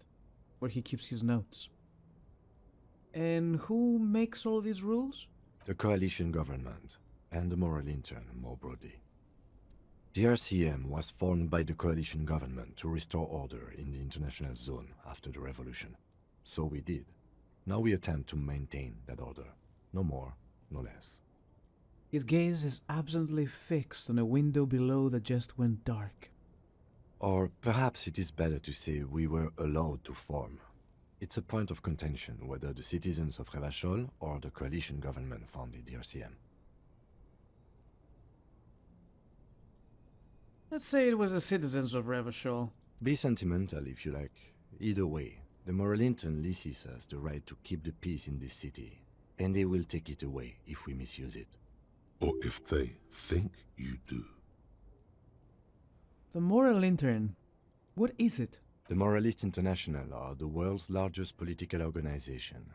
where he keeps his notes. And who makes all these rules? The coalition government and the moral intern more broadly. The RCM was formed by the coalition government to restore order in the international zone after the revolution. So we did. Now we attempt to maintain that order. No more, no less. His gaze is absently fixed on a window below that just went dark. Or perhaps it is better to say we were allowed to form. It's a point of contention whether the citizens of Revachol or the coalition government founded the RCM. Let's say it was the citizens of Revachol. Be sentimental if you like. Either way, the moral intern leases us the right to keep the peace in this city, and they will take it away if we misuse it. Or if they think you do. The moral intern, what is it? The Moralist International are the world's largest political organization.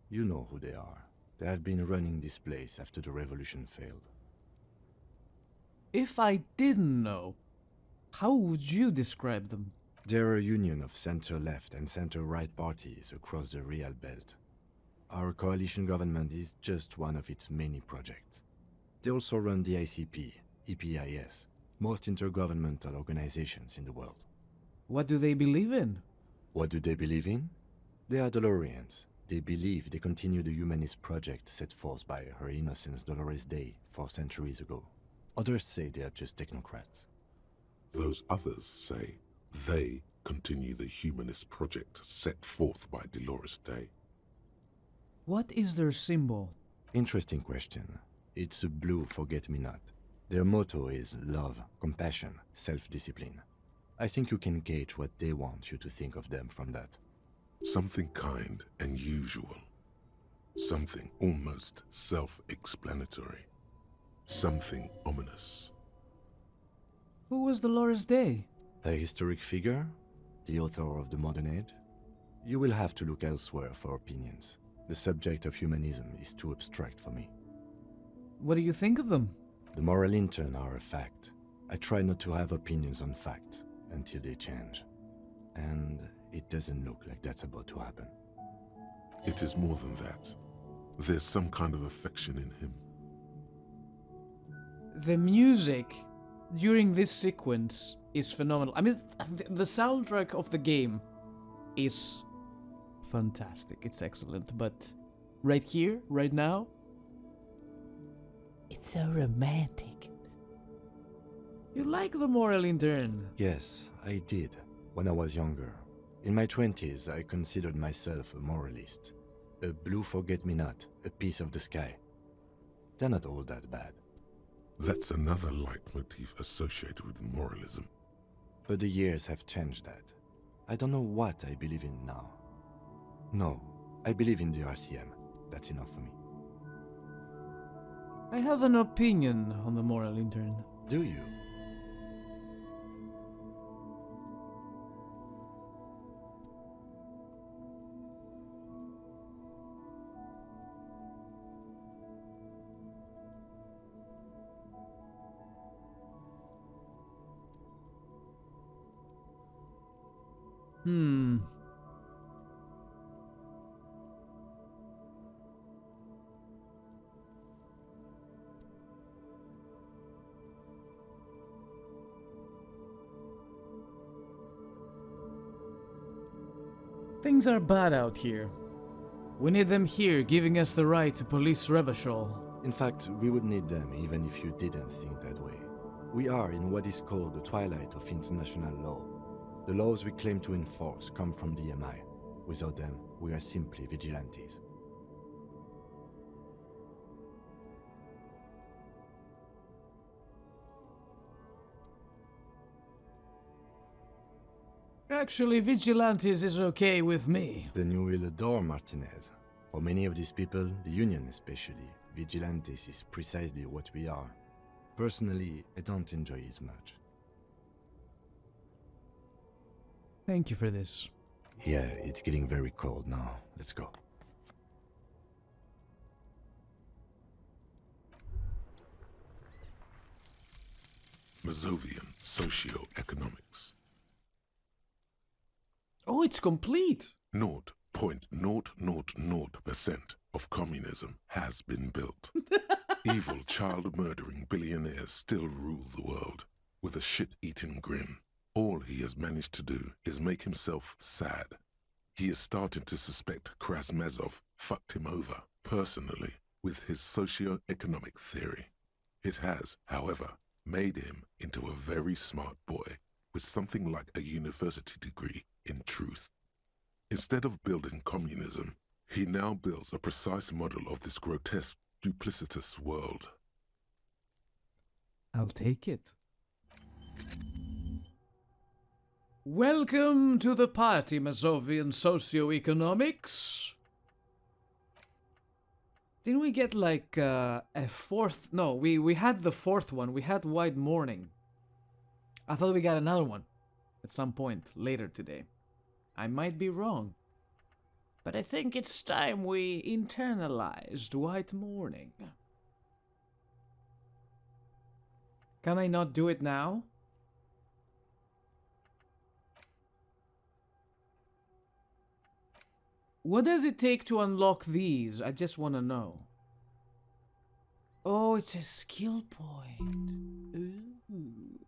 You know who they are. They have been running this place after the revolution failed. If I didn't know, how would you describe them? They're a union of center-left and center-right parties across the Real Belt. Our coalition government is just one of its many projects. They also run the ICP, EPIS, most intergovernmental organizations in the world. What do they believe in? What do they believe in? They are Dolorians. They believe they continue the humanist project set forth by Her Innocence Dolores Day 4 centuries ago. Others say they are just technocrats. Those others say they continue the humanist project set forth by Dolores Day. What is their symbol? Interesting question. It's a blue forget-me-not. Their motto is love, compassion, self-discipline. I think you can gauge what they want you to think of them from that. Something kind and usual. Something almost self-explanatory. Something ominous. Who was Dolores Day? A historic figure? The author of the modern age? You will have to look elsewhere for opinions. The subject of humanism is too abstract for me. What do you think of them? The moral intern are a fact. I try not to have opinions on facts until they change. And it doesn't look like that's about to happen. It is more than that. There's some kind of affection in him. The music during this sequence is phenomenal. I mean, the soundtrack of the game is fantastic. It's excellent. But right here, right now, It's so romantic. you like the moral intern. Yes, I did, when I was younger. In my 20s, I considered myself a moralist. A blue forget-me-not, a piece of the sky. They're not all that bad. That's another leitmotif associated with moralism. But the years have changed that. I don't know what I believe in now. No, I believe in the RCM. That's enough for me. I have an opinion on the moral intern. Do you? Things are bad out here. We need them here, giving us the right to police Revachol. In fact, we would need them even if you didn't think that way. We are in what is called the twilight of international law. The laws we claim to enforce come from the MI. Without them, we are simply vigilantes. Actually, vigilantes is okay with me. Then you will adore Martinez. For many of these people, the Union especially, vigilantes is precisely what we are. Personally, I don't enjoy it much. Thank you for this. Yeah, it's getting very cold now. Let's go. Mazovian Socioeconomics. Oh, it's complete! 0.000% of communism has been built. Evil, child-murdering billionaires still rule the world with a shit-eating grin. All he has managed to do is make himself sad. He is starting to suspect Krasmezov fucked him over, personally, with his socio-economic theory. It has, however, made him into a very smart boy with something like a university degree in truth. Instead of building communism, he now builds a precise model of this grotesque, duplicitous world. I'll take it. Welcome to the party, Mazovian Socioeconomics. Didn't we get like a fourth? No, we had the fourth one. We had White Morning. I thought we got another one at some point later today. I might be wrong. But I think it's time we internalized White Morning. Can I not do it now? What does it take to unlock these? I just want to know. Oh, it's a skill point. Ooh.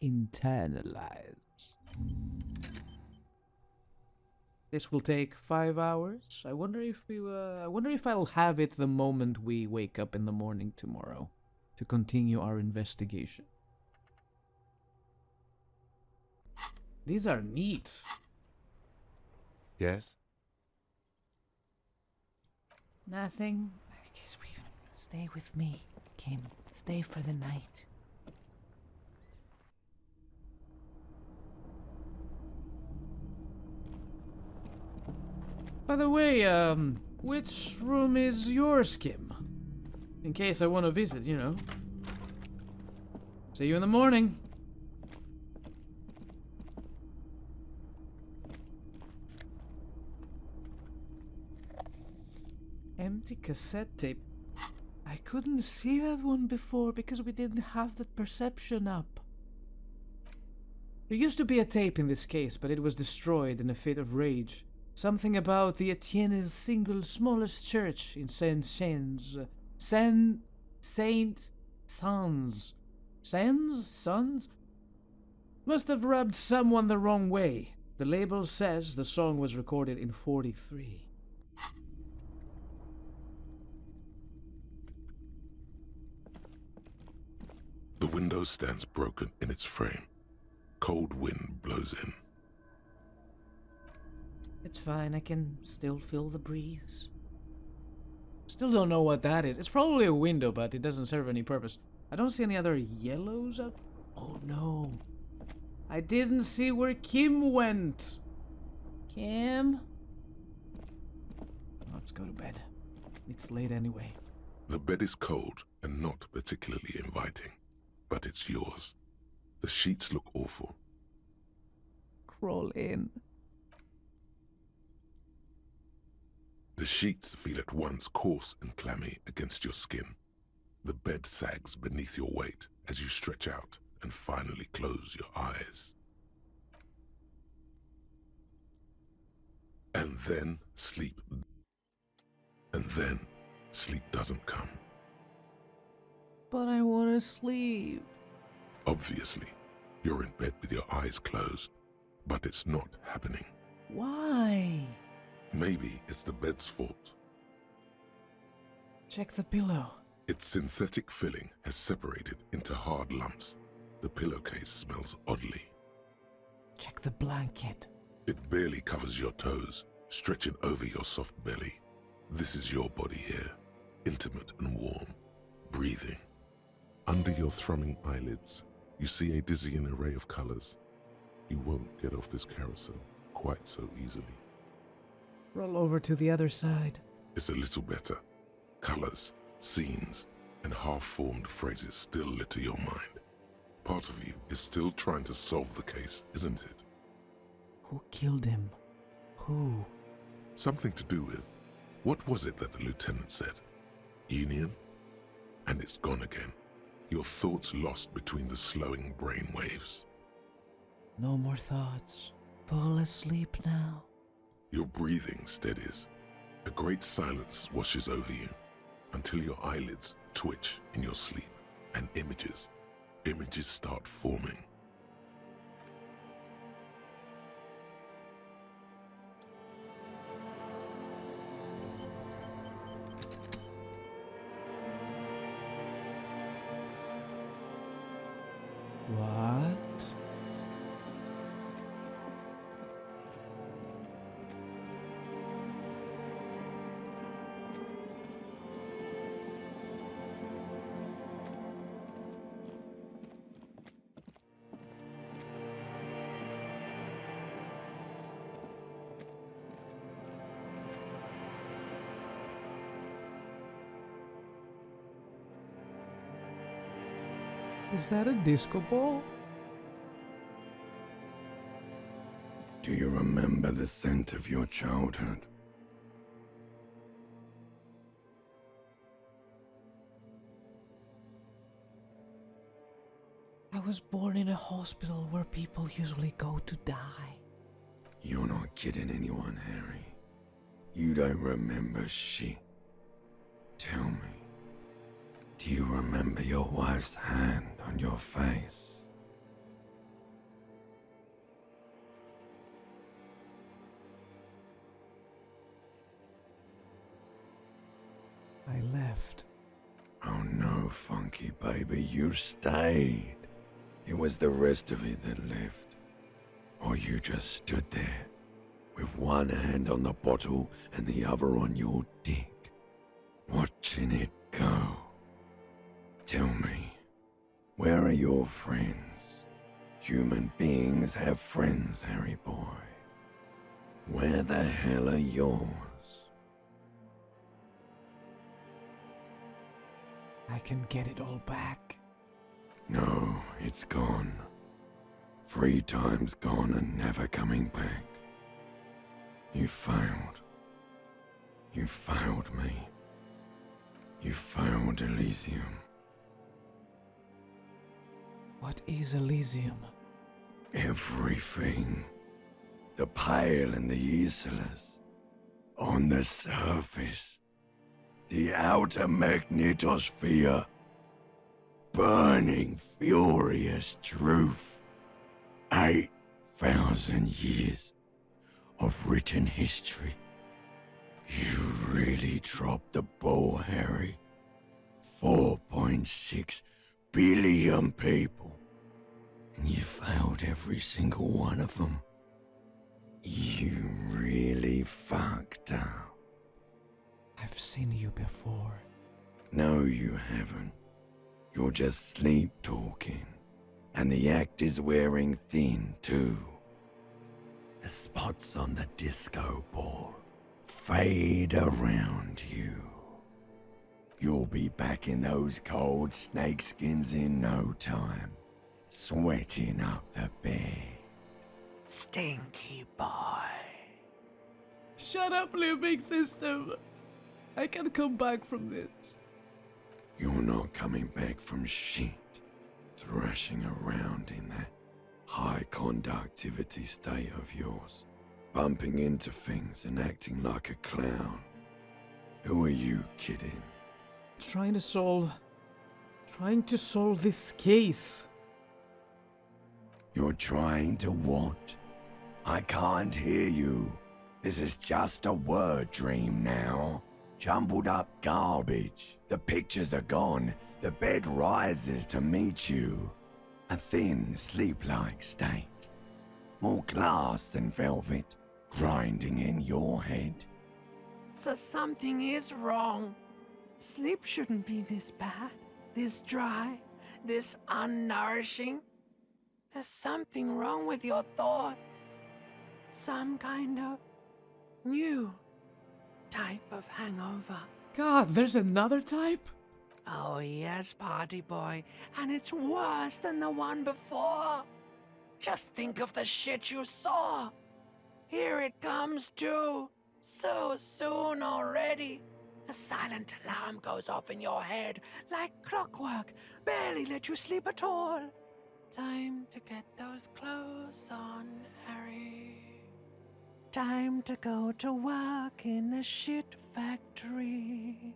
Internalize. This will take 5 hours. I wonder if I'll have it the moment we wake up in the morning tomorrow to continue our investigation. These are neat. Yes? Nothing. I guess we stay with me, Kim. Stay for the night. By the way, which room is yours, Kim? In case I want to visit, you know. See you in the morning. Empty cassette tape. I couldn't see that one before because we didn't have that perception up. There used to be a tape in this case, but it was destroyed in a fit of rage. Something about the Etienne's single smallest church in Saint-Sons. Sons? Must have rubbed someone the wrong way. The label says the song was recorded in 43. The window stands broken in its frame. Cold wind blows in. It's fine, I can still feel the breeze. Still don't know what that is. It's probably a window, but it doesn't serve any purpose. I don't see any other yellows up. Oh no. I didn't see where Kim went. Kim? Let's go to bed. It's late anyway. The bed is cold and not particularly inviting, but it's yours. The sheets look awful. Crawl in. The sheets feel at once coarse and clammy against your skin. The bed sags beneath your weight as you stretch out and finally close your eyes. And then sleep doesn't come. But I want to sleep. Obviously, you're in bed with your eyes closed, but it's not happening. Why? Maybe it's the bed's fault. Check the pillow. Its synthetic filling has separated into hard lumps. The pillowcase smells oddly. Check the blanket. It barely covers your toes, stretching over your soft belly. This is your body here, intimate and warm, breathing. Under your thrumming eyelids, you see a dizzying array of colors. You won't get off this carousel quite so easily. Roll over to the other side. It's a little better. Colors, scenes, and half-formed phrases still litter your mind. Part of you is still trying to solve the case, isn't it? Who killed him? Who? Something to do with, what was it that the lieutenant said? Union? And it's gone again. Your thoughts lost between the slowing brain waves. No more thoughts. Fall asleep now. Your breathing steadies. A great silence washes over you until your eyelids twitch in your sleep and images start forming. What? Is that a disco ball? Do you remember the scent of your childhood? I was born in a hospital where people usually go to die. You're not kidding anyone, Harry. You don't remember shit. Tell me, do you remember your wife's hand on your face? I left. Oh no, Funky baby, you stayed. It was the rest of it that left. Or you just stood there, with one hand on the bottle and the other on your dick, watching it go. Tell me, where are your friends? Human beings have friends, Harry boy. Where the hell are yours? I can get it all back. No, it's gone. 3 times gone and never coming back. You failed. You failed me. You failed Elysium. What is Elysium? Everything. The Pale and the Islas. On the surface. The outer magnetosphere. Burning, furious truth. 8,000 years of written history. You really dropped the ball, Harry. 4.6 billion people. And you failed every single one of them. You really fucked up. I've seen you before. No, you haven't. You're just sleep talking. And the act is wearing thin, too. The spots on the disco ball fade around you. You'll be back in those cold snakeskins in no time, sweating up the bed. Stinky boy. Shut up, living system! I can come back from this. You're not coming back from shit, thrashing around in that high conductivity state of yours, bumping into things and acting like a clown. Who are you kidding? Trying to solve this case. You're trying to what? I can't hear you. This is just a word dream now. Jumbled up garbage. The pictures are gone. The bed rises to meet you. A thin, sleep-like state. More glass than velvet, grinding in your head. So something is wrong. Sleep shouldn't be this bad, this dry, this unnourishing. There's something wrong with your thoughts. Some kind of new type of hangover. God, there's another type? Oh yes, party boy, and it's worse than the one before. Just think of the shit you saw. Here it comes too. So soon already. A silent alarm goes off in your head like clockwork. Barely let you sleep at all. Time to get those clothes on, Harry. Time to go to work in the shit factory.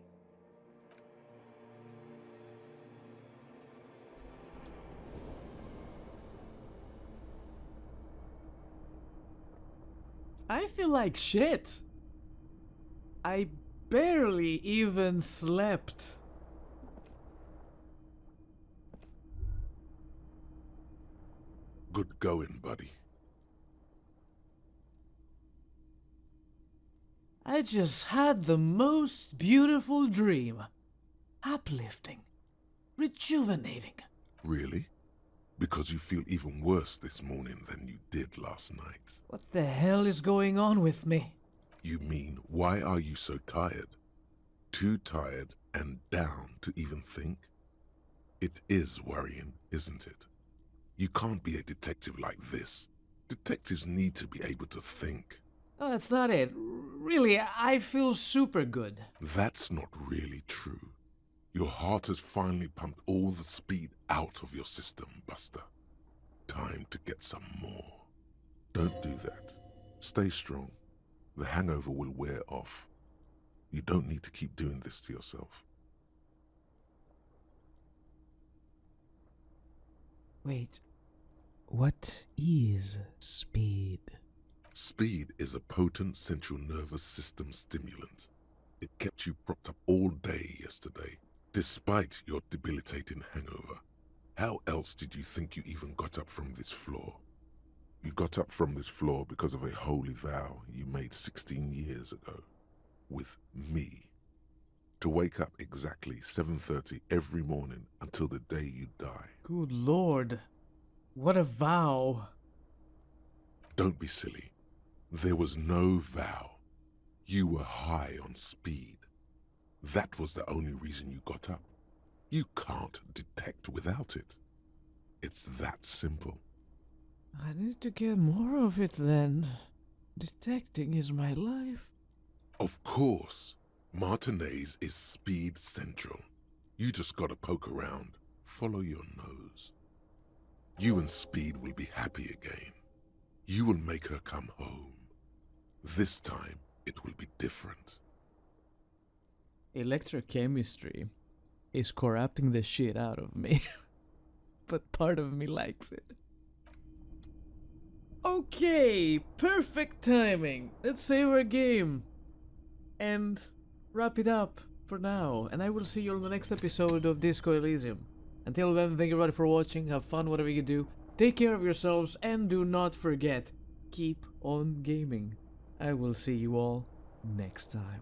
I feel like shit. I barely even slept. Good going, buddy. I just had the most beautiful dream. Uplifting. Rejuvenating. Really? Because you feel even worse this morning than you did last night. What the hell is going on with me? You mean, why are you so tired? Too tired and down to even think? It is worrying, isn't it? You can't be a detective like this. Detectives need to be able to think. Oh, that's not it. Really, I feel super good. That's not really true. Your heart has finally pumped all the speed out of your system, Buster. Time to get some more. Don't do that. Stay strong. The hangover will wear off. You don't need to keep doing this to yourself. Wait, what is speed? Speed is a potent central nervous system stimulant. It kept you propped up all day yesterday, despite your debilitating hangover. How else did you think you even got up from this floor? You got up from this floor because of a holy vow you made 16 years ago. With me. To wake up exactly 7:30 every morning until the day you die. Good Lord. What a vow. Don't be silly. There was no vow. You were high on speed. That was the only reason you got up. You can't detect without it. It's that simple. I need to get more of it then. Detecting is my life. Of course. Martinez is speed central. You just gotta poke around. Follow your nose. You and Speed will be happy again. You will make her come home. This time, it will be different. Electrochemistry is corrupting the shit out of me. But part of me likes it. Okay, perfect timing. Let's save our game. And wrap it up for now. And I will see you on the next episode of Disco Elysium. Until then, thank you everybody for watching. Have fun, whatever you do. Take care of yourselves, and do not forget, keep on gaming. I will see you all next time.